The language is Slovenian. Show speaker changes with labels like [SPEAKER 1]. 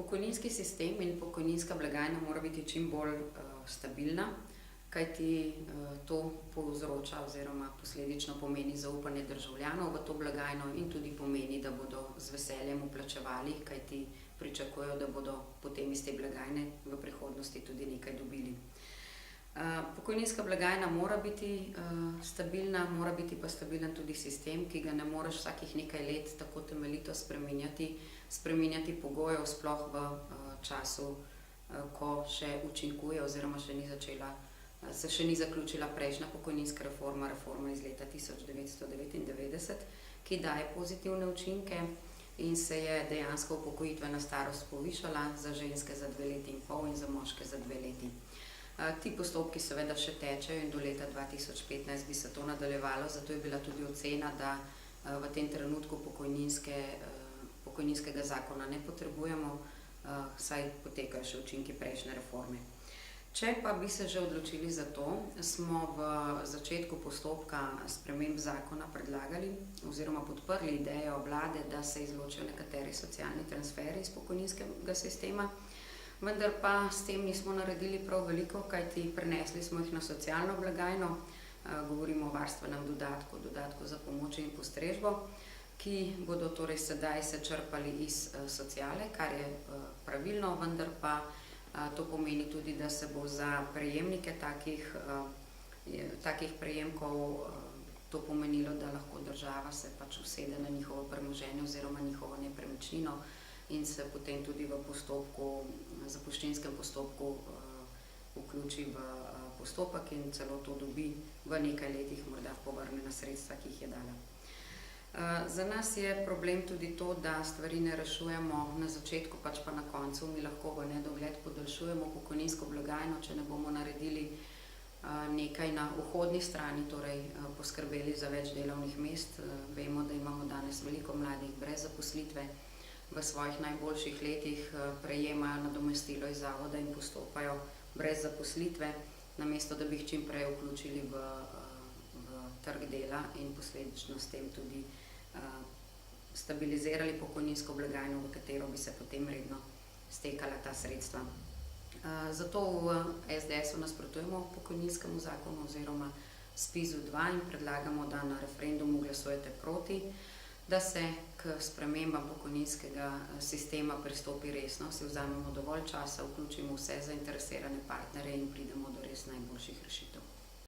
[SPEAKER 1] Pokojninski sistem in pokojninska blagajna mora biti čim bolj stabilna, kajti to povzroča oziroma posledično pomeni zaupanje državljanov v to blagajno in tudi pomeni, da bodo z veseljem vplačevali, kajti pričakujejo, da bodo potem iz te blagajne v prihodnosti tudi nekaj dobili. Pokojninska blagajna mora biti stabilna, mora biti pa stabilen tudi sistem, ki ga ne moreš vsakih nekaj let tako temeljito spreminjati pogojev, sploh v času, ko še učinkuje oziroma se še ni zaključila prejšnja pokojninska reforma iz leta 1999, ki daje pozitivne učinke in se je dejansko upokojitvena starost povišala za ženske za 2,5 leti in za moške za 2 leti. Ti postopki seveda še tečejo in do leta 2015 bi se to nadaljevalo, zato je bila tudi ocena, da v tem trenutku pokojninskega zakona ne potrebujemo, saj potekajo še učinki prejšnje reforme. Če pa bi se že odločili za to, smo v začetku postopka sprememb zakona predlagali oziroma podprli idejo vlade, da se izločijo nekateri socialni transferi iz pokojninskega sistema, vendar pa s tem nismo naredili prav veliko, kajti prenesli smo jih na socialno blagajno, govorimo o varstvenem dodatku, dodatku za pomoč in postrežbo, ki bodo torej sedaj se črpali iz sociale, kar je pravilno, vendar pa to pomeni tudi, da se bo za prejemnike takih prejemkov to pomenilo, da lahko država se pač usede na njihovo premoženje oziroma njihovo nepremičnino in se potem tudi v zapuščinskem postopku vključi v postopek in celo to dobi v nekaj letih morda povrnjena sredstva, ki jih je dala. Za nas je problem tudi to, da stvari ne rešujemo na začetku, pač pa na koncu. Mi lahko v nedogled podaljšujemo pokojninsko blagajno, če ne bomo naredili nekaj na vhodni strani, torej poskrbeli za več delovnih mest. Vemo, da imamo danes veliko mladih brez zaposlitve, v svojih najboljših letih prejemajo nadomestilo iz zavoda in postopajo brez zaposlitve, namesto da bi jih čim prej vključili v trg dela in posledično s tem tudi stabilizirali pokojninsko blagajno, v katero bi se potem redno stekala ta sredstva. Zato v SDS-u nasprotujemo pokojninskemu zakonu oziroma ZPIZ-2 in predlagamo, da na referendumu glasujete proti, da se k spremembam pokojninskega sistema pristopi resno, si vzamemo dovolj časa, vključimo vse zainteresirane partnerje in pridemo do res najboljših rešitev.